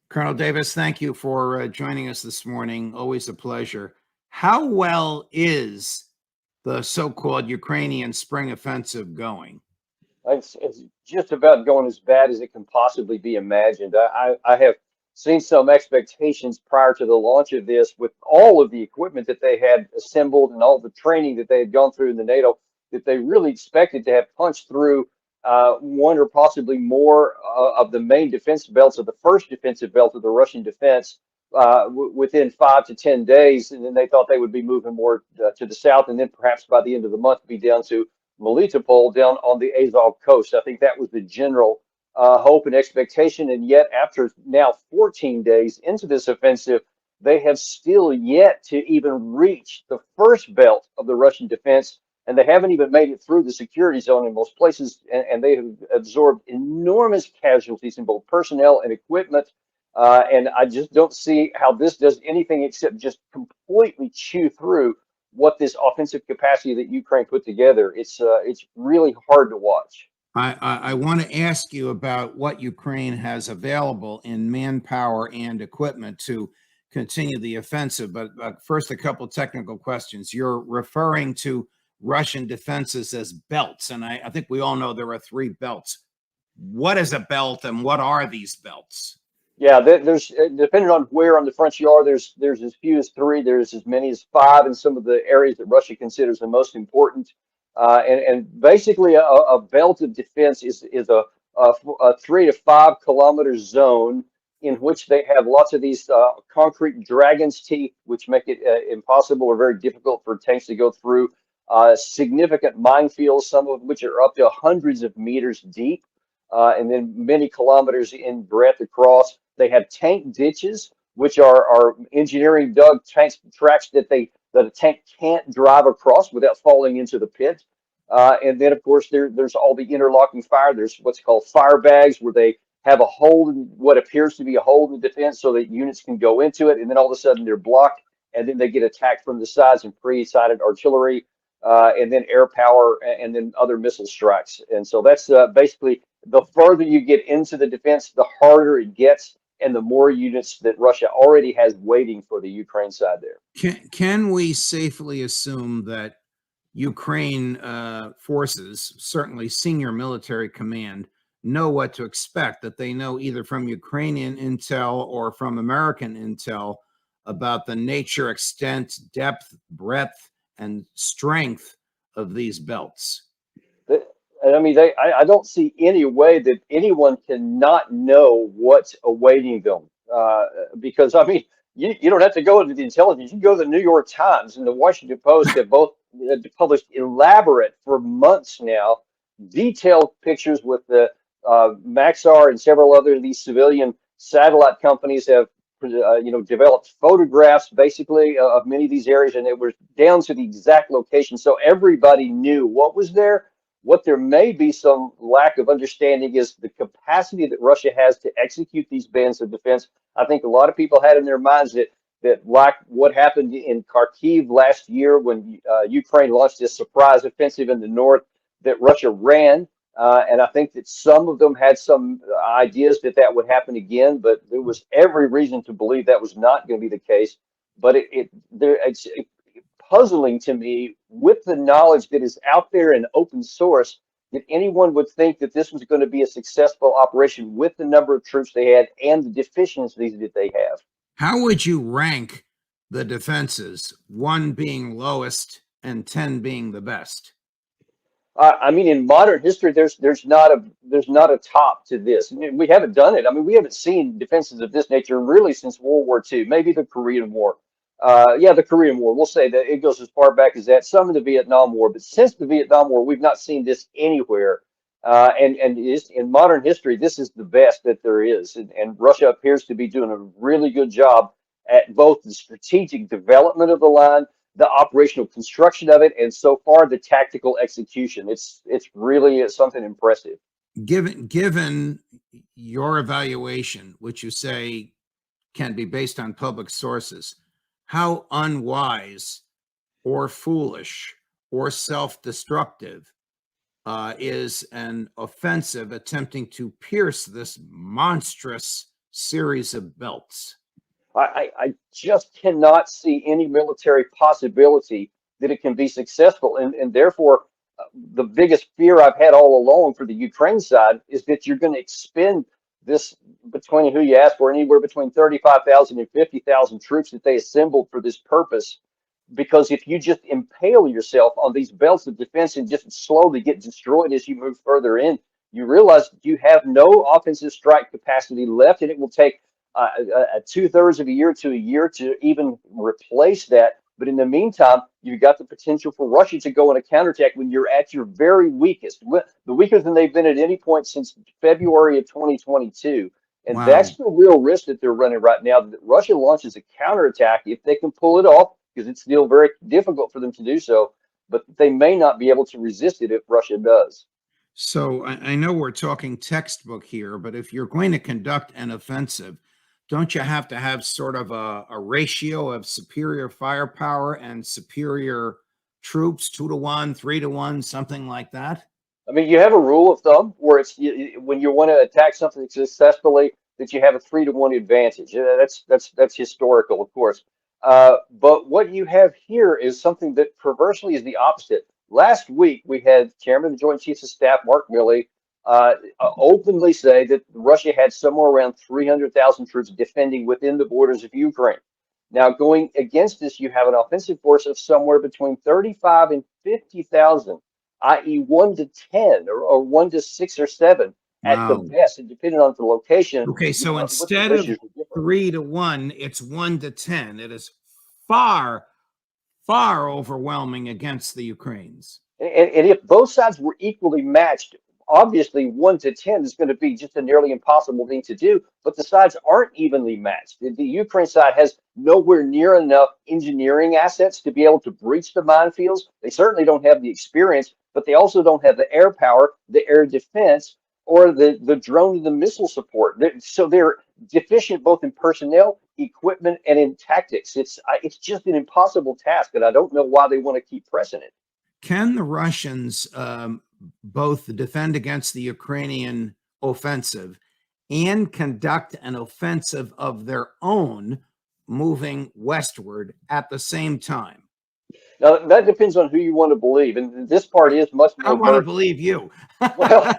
Colonel Davis, thank you for joining us this morning. Always a pleasure. How well is the so-called Ukrainian spring offensive going? It's just about going as bad as it can possibly be imagined. I have seen some expectations prior to the launch of this with all of the equipment that they had assembled and all the training that they had gone through in the NATO, that they really expected to have punched through one or possibly more of the main defense belts of the first defensive belt of the Russian defense within 5 to 10 days. And then they thought they would be moving more to the south, and then perhaps by the end of the month be down to Melitopol down on the Azov coast. I think that was the general hope and expectation. And yet, after now 14 days into this offensive, they have still yet to even reach the first belt of the Russian defense. And they haven't even made it through the security zone in most places. And they have absorbed enormous casualties in both personnel and equipment. And I just don't see how this does anything except just completely chew through what this offensive capacity that Ukraine put together. It's really hard to watch. I want to ask you about what Ukraine has available in manpower and equipment to continue the offensive. But first, a couple technical questions. You're referring to Russian defenses as belts, and I think we all know there are three belts. What is a belt, and what are these belts? Yeah, there's depending on where on the front you are, there's as few as three, there's as many as five in some of the areas that Russia considers the most important. And basically, a belt of defense is a 3 to 5 kilometer zone in which they have lots of these concrete dragon's teeth, which make it impossible or very difficult for tanks to go through. Significant minefields, some of which are up to hundreds of meters deep, and then many kilometers in breadth across. They have tank ditches, which are engineering dug tanks tracks that a tank can't drive across without falling into the pit. And then, of course, there's all the interlocking fire. There's what's called fire bags, where they have a hole in what appears to be a hole in the defense so that units can go into it. And then all of a sudden they're blocked, and then they get attacked from the sides and pre-sighted artillery, and then air power, and then other missile strikes. And so that's basically the further you get into the defense, the harder it gets, and the more units that Russia already has waiting for the Ukraine side there. Can we safely assume that Ukraine forces, certainly senior military command, know what to expect, that they know either from Ukrainian intel or from American intel about the nature, extent, depth, breadth, and strength of these belts? I mean, I don't see any way that anyone can not know what's awaiting them. Because, I mean, you don't have to go into the intelligence. You can go to the New York Times and the Washington Post have both published elaborate, for months now, detailed pictures with the Maxar and several other of these civilian satellite companies have developed photographs basically of many of these areas, and it was down to the exact location. So everybody knew what was there. What there may be some lack of understanding is the capacity that Russia has to execute these bands of defense. I think a lot of people had in their minds that like what happened in Kharkiv last year when Ukraine launched this surprise offensive in the north, that Russia ran. And I think that some of them had some ideas that that would happen again, but there was every reason to believe that was not going to be the case. But it's puzzling to me, with the knowledge that is out there in open source, that anyone would think that this was going to be a successful operation with the number of troops they had and the deficiencies that they have. How would you rank the defenses, 1 being lowest and 10 being the best? I mean, in modern history, there's not a top to this. I mean, we haven't done it. I mean, we haven't seen defenses of this nature really since World War II, maybe the Korean War. Yeah, the Korean War. We'll say that it goes as far back as that. Some of the Vietnam War, but since the Vietnam War, we've not seen this anywhere. And in modern history, this is the best that there is. And Russia appears to be doing a really good job at both the strategic development of the line, the operational construction of it, and so far the tactical execution. It's really something impressive. Given your evaluation, which you say can be based on public sources, how unwise or foolish or self-destructive is an offensive attempting to pierce this monstrous series of belts. I just cannot see any military possibility that it can be successful. And therefore, the biggest fear I've had all along for the Ukraine side is that you're going to expend this between who you ask for, anywhere between 35,000 and 50,000 troops that they assembled for this purpose. Because if you just impale yourself on these belts of defense and just slowly get destroyed as you move further in, you realize you have no offensive strike capacity left, and it will take two-thirds of a year to a year to even replace that. But in the meantime, you've got the potential for Russia to go on a counterattack when you're at your very weakest, the weaker than they've been at any point since February of 2022. And Wow. that's the real risk that they're running right now, that Russia launches a counterattack if they can pull it off, because it's still very difficult for them to do so, but they may not be able to resist it if Russia does. So I know we're talking textbook here, but if you're going to conduct an offensive, don't you have to have sort of a ratio of superior firepower and superior troops, 2 to 1, 3 to 1, something like that? I mean, you have a rule of thumb where it's when you want to attack something successfully, that you have a 3-to-1 advantage. That's historical, of course. But what you have here is something that perversely is the opposite. Last week, we had Chairman of the Joint Chiefs of Staff, Mark Milley, openly say that Russia had somewhere around 300,000 troops defending within the borders of Ukraine. Now, going against this, you have an offensive force of somewhere between 35 and 50,000, i.e., 1 to 10 or 1 to 6 or 7 at the Wow. best, and depending on the location, Okay, so what the instead of ratios are different. 3 to 1, it's 1 to 10. It is far, far overwhelming against the Ukrainians. And if both sides were equally matched, obviously 1 to 10 is going to be just a nearly impossible thing to do. But the sides aren't evenly matched. The Ukraine side has nowhere near enough engineering assets to be able to breach the minefields. They certainly don't have the experience, but they also don't have the air power, the air defense, or the drone and the missile support. So they're deficient both in personnel, equipment, and in tactics. It's just an impossible task, and I don't know why they want to keep pressing it. Can the Russians both defend against the Ukrainian offensive and conduct an offensive of their own moving westward at the same time? Now, that depends on who you want to believe, and this part is much I more want to murky. believe you. Well,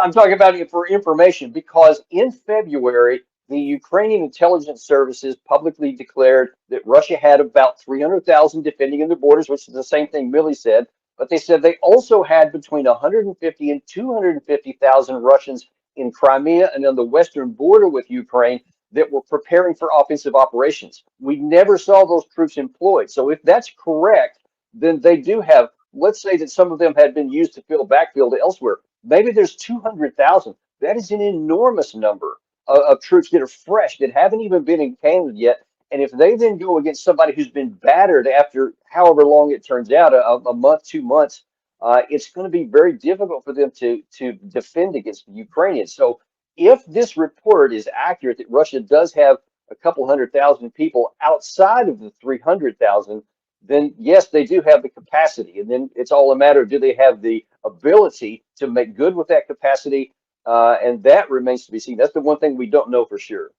I'm talking about it for information because in February, the Ukrainian intelligence services publicly declared that Russia had about 300,000 defending in their borders, which is the same thing Milley said. But they said they also had between 150 and 250,000 Russians in Crimea and on the western border with Ukraine that were preparing for offensive operations. We never saw those troops employed. So if that's correct, then they do have, let's say that some of them had been used to fill backfield elsewhere. Maybe there's 200,000. That is an enormous number of troops that are fresh, that haven't even been encountered yet. And if they then go against somebody who's been battered after however long it turns out, a month, 2 months, it's going to be very difficult for them to defend against the Ukrainians. So if this report is accurate that Russia does have a couple 100,000 people outside of the 300,000, then yes, they do have the capacity. And then it's all a matter of, do they have the ability to make good with that capacity? And that remains to be seen. That's the one thing we don't know for sure.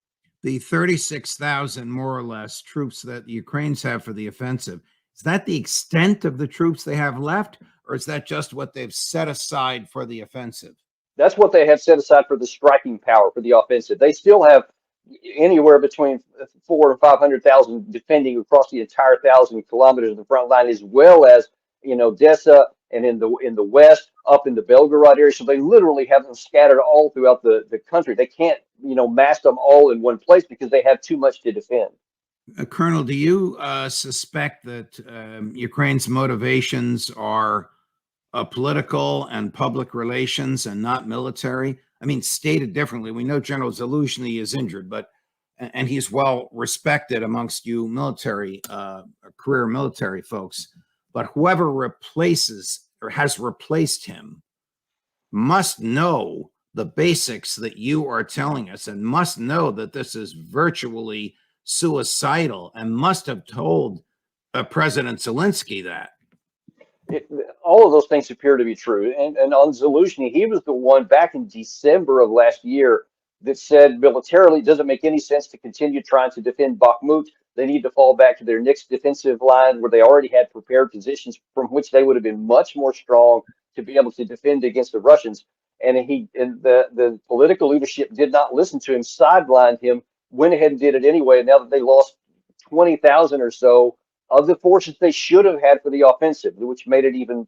The 36,000, more or less, troops that the Ukrainians have for the offensive, is that the extent of the troops they have left, or is that just what they've set aside for the offensive? That's what they have set aside for the striking power for the offensive. They still have anywhere between 400,000 and 500,000 defending across the entire 1,000 kilometers of the front line, as well as Odessa and in the west up in the Belgorod area. So they literally have them scattered all throughout the country. They can't mass them all in one place because they have too much to defend. Colonel, do you suspect that Ukraine's motivations are political and public relations and not military? I mean, stated differently, we know General Zaluzhny is injured, but and he's well respected amongst you military, career military folks. But whoever replaces or has replaced him must know the basics that you are telling us and must know that this is virtually suicidal and must have told President Zelensky that. It, all of those things appear to be true. And on Zaluzhny, he was the one back in December of last year that said militarily it doesn't make any sense to continue trying to defend Bakhmut. They need to fall back to their next defensive line where they already had prepared positions from which they would have been much more strong to be able to defend against the Russians. And the political leadership did not listen to him, sidelined him, went ahead and did it anyway. And now that they lost 20,000 or so of the forces they should have had for the offensive, which made it even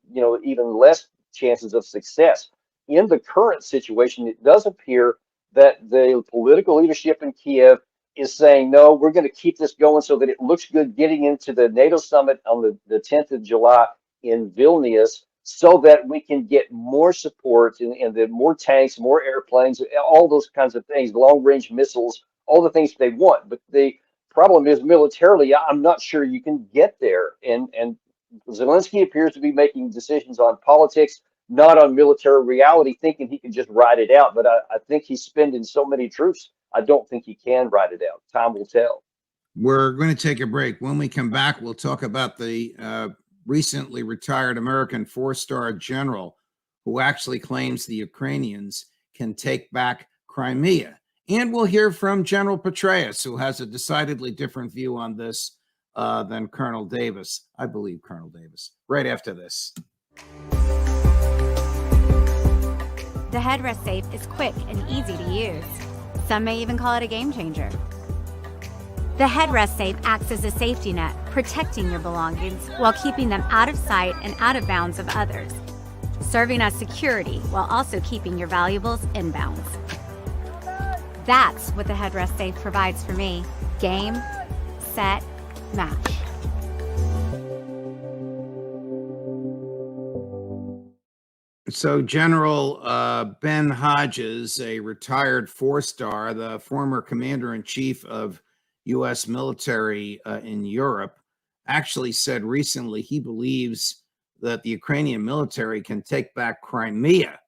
less chances of success. In the current situation, it does appear that the political leadership in Kiev is saying, no, we're going to keep this going so that it looks good getting into the NATO summit on the 10th of July in Vilnius, so that we can get more support and the more tanks, more airplanes, all those kinds of things, long range missiles, all the things they want. But the problem is militarily, I'm not sure you can get there. And Zelensky appears to be making decisions on politics, not on military reality, thinking he can just ride it out. But I think he's spending so many troops, I don't think he can ride it out. Time will tell. We're going to take a break. When we come back, we'll talk about the recently retired American four-star general who actually claims the Ukrainians can take back Crimea. And we'll hear from General Petraeus, who has a decidedly different view on this than Colonel Davis. I believe Colonel Davis. Right after this. The headrest safe is quick and easy to use. Some may even call it a game changer. The headrest safe acts as a safety net, protecting your belongings while keeping them out of sight and out of bounds of others, serving as security while also keeping your valuables in bounds. That's what the headrest safe provides for me. Game, set, match. So General Ben Hodges, a retired four-star, the former commander-in-chief of U.S. military in Europe, actually said recently he believes that the Ukrainian military can take back Crimea.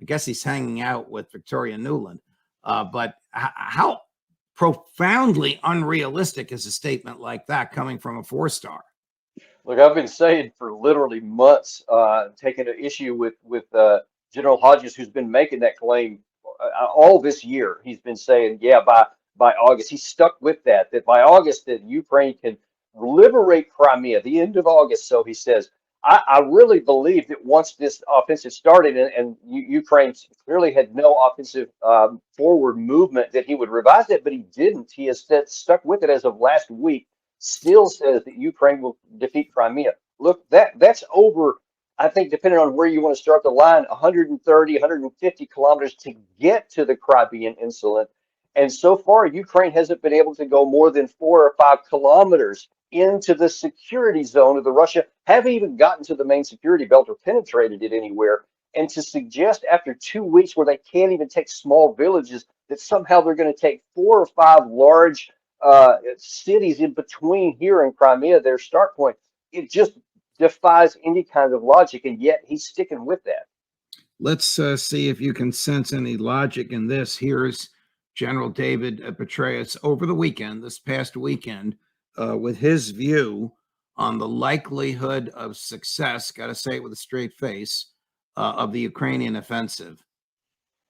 I guess he's hanging out with Victoria Nuland. But how profoundly unrealistic is a statement like that coming from a four-star? Look, I've been saying for literally months, taking an issue with General Hodges, who's been making that claim all this year. He's been saying, yeah, by August, he's stuck with that by August that Ukraine can liberate Crimea, the end of August. So he says, I really believe that once this offensive started and Ukraine clearly had no offensive forward movement, that he would revise it, but he didn't. He has stuck with it as of last week. Still says that Ukraine will defeat Crimea. Look, that's over, I think, depending on where you want to start the line, 130, 150 kilometers to get to the Crimean Insulin. And so far, Ukraine hasn't been able to go more than 4 or 5 kilometers into the security zone of the Russia, haven't even gotten to the main security belt or penetrated it anywhere. And to suggest after 2 weeks where they can't even take small villages that somehow they're going to take 4 or 5 large cities in between here and Crimea, their start point, it just defies any kind of logic. And yet he's sticking with that. Let's see if you can sense any logic in this. Here's General David Petraeus over the weekend, this past weekend, with his view on the likelihood of success, got to say it with a straight face, of the Ukrainian offensive.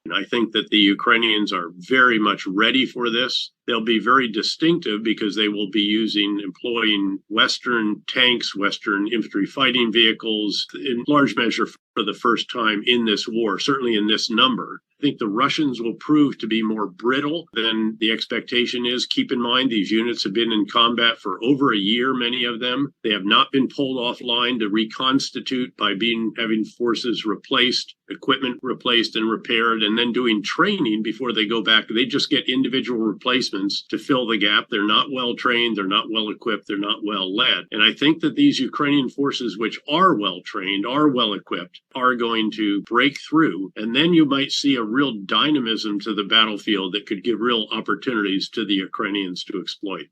And I think that the Ukrainians are very much ready for this. They'll be very distinctive because they will be employing Western tanks, Western infantry fighting vehicles, in large measure for the first time in this war, certainly in this number. I think the Russians will prove to be more brittle than the expectation is. Keep in mind, these units have been in combat for over a year, many of them. They have not been pulled offline to reconstitute by having forces replaced, equipment replaced and repaired, and then doing training before they go back. They just get individual replacements to fill the gap. They're not well trained, they're not well equipped, they're not well led. And I think that these Ukrainian forces, which are well trained, are well equipped, are going to break through. And then you might see a real dynamism to the battlefield that could give real opportunities to the Ukrainians to exploit.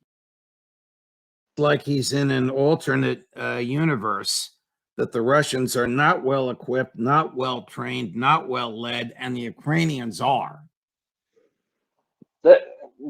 Like he's in an alternate universe, that the Russians are not well equipped, not well trained, not well led, and the Ukrainians are.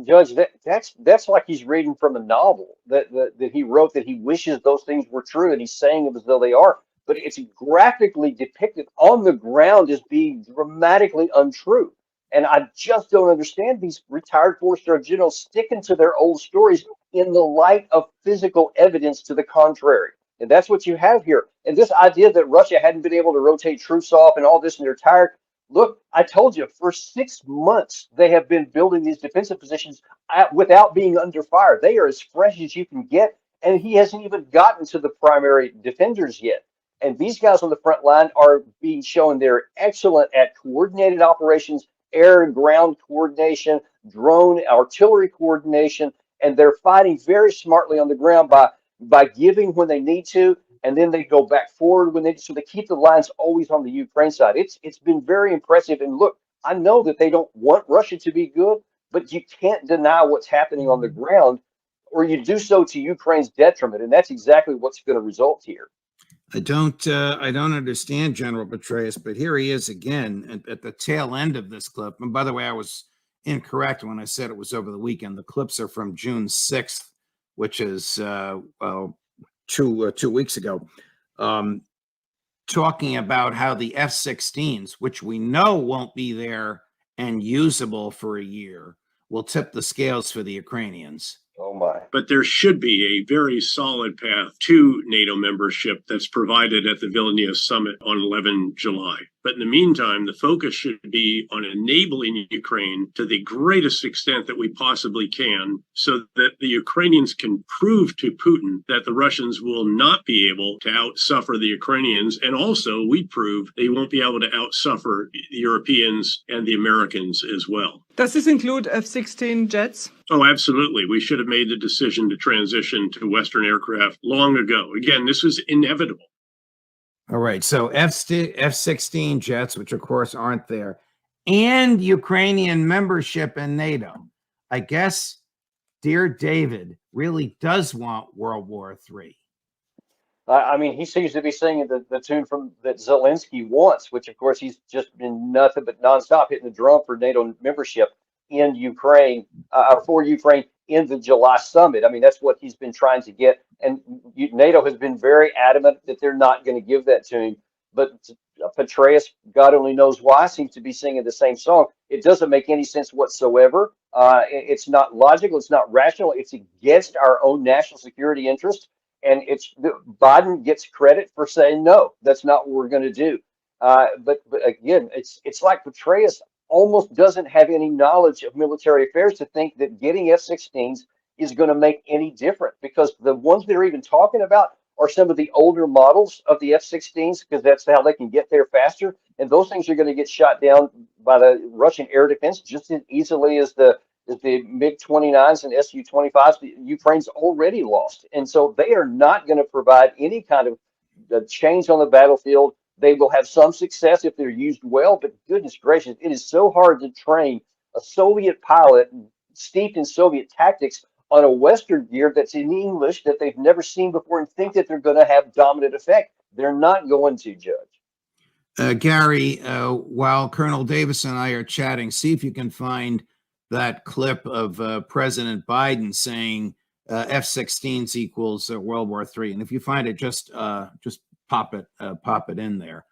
Judge, that's like he's reading from a novel that he wrote, that he wishes those things were true, and he's saying them as though they are. But it's graphically depicted on the ground as being dramatically untrue. And I just don't understand these retired four-star generals sticking to their old stories in the light of physical evidence to the contrary. And that's what you have here. And this idea that Russia hadn't been able to rotate troops off and all this and they're tired. Look, I told you, for 6 months, they have been building these defensive positions without being under fire. They are as fresh as you can get. And he hasn't even gotten to the primary defenders yet. And these guys on the front line are being shown they're excellent at coordinated operations, air and ground coordination, drone, artillery coordination, and they're fighting very smartly on the ground by giving when they need to, and then they go back forward when they so they keep the lines always on the Ukraine side. It's been very impressive. And look, I know that they don't want Russia to be good, but you can't deny what's happening on the ground, or you do so to Ukraine's detriment, and that's exactly what's going to result here. I don't understand General Petraeus, but here he is again at the tail end of this clip. And by the way, I was incorrect when I said it was over the weekend. The clips are from June 6th, which is well, two weeks ago, talking about how the F-16s, which we know won't be there and usable for a year, will tip the scales for the Ukrainians. Oh my. But there should be a very solid path to NATO membership that's provided at the Vilnius summit on 11 July. But in the meantime, the focus should be on enabling Ukraine to the greatest extent that we possibly can so that the Ukrainians can prove to Putin that the Russians will not be able to outsuffer the Ukrainians. And also we prove they won't be able to outsuffer the Europeans and the Americans as well. Does this include F-16 jets? Oh, absolutely. We should have made the decision to transition to Western aircraft long ago. Again, this was inevitable. All right. So F-16 jets, which of course aren't there, and Ukrainian membership in NATO. I guess dear David really does want World War III. I mean, he seems to be singing the tune from that Zelensky wants, which of course he's just been nothing but nonstop hitting the drum for NATO membership in Ukraine, for Ukraine in the July summit. I mean, that's what he's been trying to get. And NATO has been very adamant that they're not going to give that to him. But Petraeus, God only knows why, seems to be singing the same song. It doesn't make any sense whatsoever. It's not logical. It's not rational. It's against our own national security interest. And Biden gets credit for saying, no, that's not what we're going to do. But again, it's like Petraeus almost doesn't have any knowledge of military affairs to think that getting F-16s is going to make any difference, because the ones they're even talking about are some of the older models of the F-16s, because that's how they can get there faster. And those things are going to get shot down by the Russian air defense just as easily as the MiG-29s and Su-25s. Ukraine's already lost. And so they are not going to provide any kind of change on the battlefield. They will have some success if they're used well, but goodness gracious, it is so hard to train a Soviet pilot steeped in Soviet tactics on a Western gear that's in English that they've never seen before and think that they're going to have dominant effect. They're not going to, Judge. Gary, while Colonel Davis and I are chatting, see if you can find that clip of President Biden saying F-16s equals World War III. And if you find it, just pop it in there.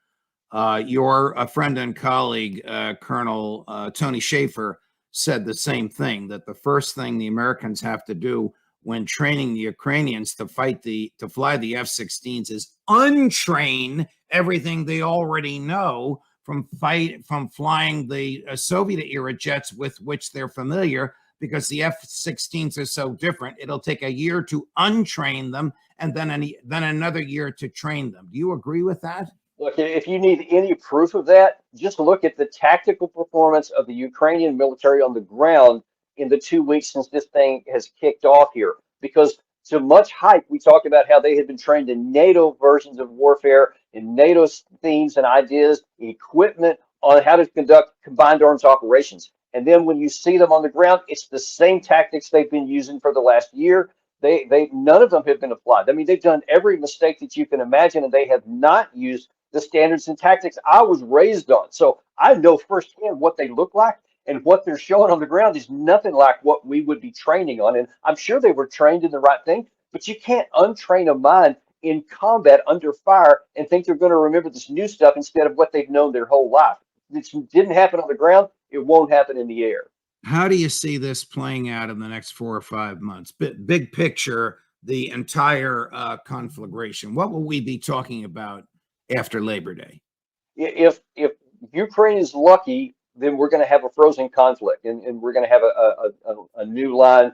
Your friend and colleague, Colonel Tony Schaefer, said the same thing, that the first thing the Americans have to do when training the Ukrainians to fly the F-16s is untrain everything they already know from flying the Soviet era jets with which they're familiar, because the F-16s are so different. It'll take a year to untrain them and then another year to train them. Do you agree with that? Look, if you need any proof of that, just look at the tactical performance of the Ukrainian military on the ground in the 2 weeks since this thing has kicked off here. Because to much hype, we talked about how they had been trained in NATO versions of warfare, in NATO themes and ideas, equipment on how to conduct combined arms operations. And then when you see them on the ground, it's the same tactics they've been using for the last year. None of them have been applied. I mean, they've done every mistake that you can imagine, and they have not used the standards and tactics I was raised on. So I know firsthand what they look like, and what they're showing on the ground is nothing like what we would be training on. And I'm sure they were trained in the right thing, but you can't untrain a mind in combat under fire and think they're going to remember this new stuff instead of what they've known their whole life. It didn't happen on the ground. It won't happen in the air. How do you see this playing out in the next 4 or 5 months? Big picture, the entire conflagration. What will we be talking about after Labor Day? If Ukraine is lucky, then we're going to have a frozen conflict, and we're going to have a new line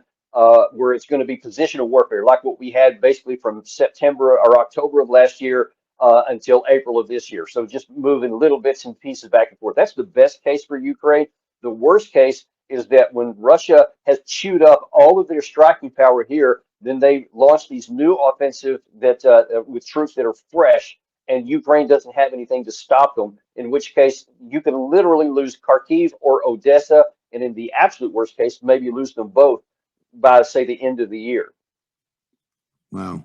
where it's going to be positional warfare, like what we had basically from September or October of last year until April of this year. So just moving little bits and pieces back and forth. That's the best case for Ukraine. The worst case is that when Russia has chewed up all of their striking power here, then they launch these new offensive that with troops that are fresh, and Ukraine doesn't have anything to stop them, in which case you can literally lose Kharkiv or Odessa, and in the absolute worst case, maybe lose them both by, say, the end of the year. Wow.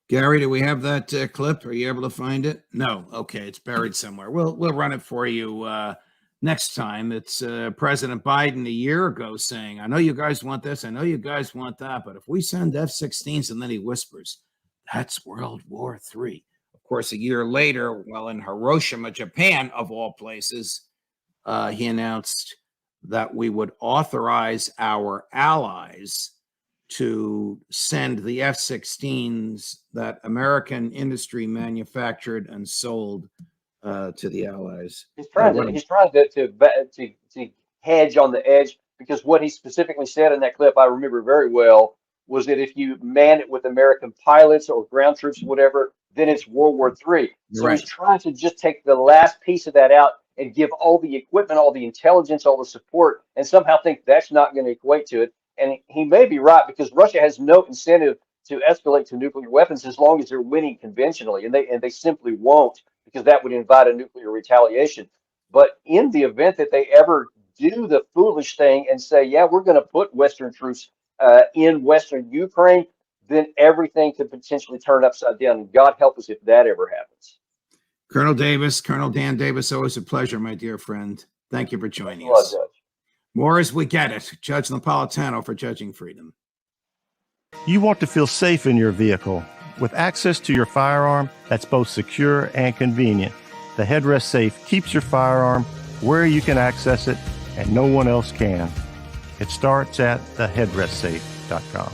Gary, do we have that clip? Are you able to find it? No. Okay, it's buried somewhere. We'll run it for you next time. It's President Biden a year ago saying, I know you guys want this, I know you guys want that, but if we send F-16s, and then he whispers, that's World War III. Of course, a year later, well, in Hiroshima, Japan, of all places, he announced that we would authorize our allies to send the F-16s that American industry manufactured and sold to the allies. He's trying to hedge on the edge, because what he specifically said in that clip, I remember very well, was that if you man it with American pilots or ground troops or whatever, then it's World War III. So Right. He's trying to just take the last piece of that out and give all the equipment, all the intelligence, all the support, and somehow think that's not going to equate to it. And he may be right, because Russia has no incentive to escalate to nuclear weapons as long as they're winning conventionally, and they simply won't, because that would invite a nuclear retaliation. But in the event that they ever do the foolish thing and say, yeah, we're going to put Western troops in Western Ukraine, then everything could potentially turn upside down. And God help us if that ever happens. Colonel Dan Davis, always a pleasure, my dear friend. Thank you for joining Thanks a lot, us. Judge. More as we get it. Judge Napolitano for Judging Freedom. You want to feel safe in your vehicle. With access to your firearm that's both secure and convenient, the Headrest Safe keeps your firearm where you can access it and no one else can. It starts at theheadrestsafe.com.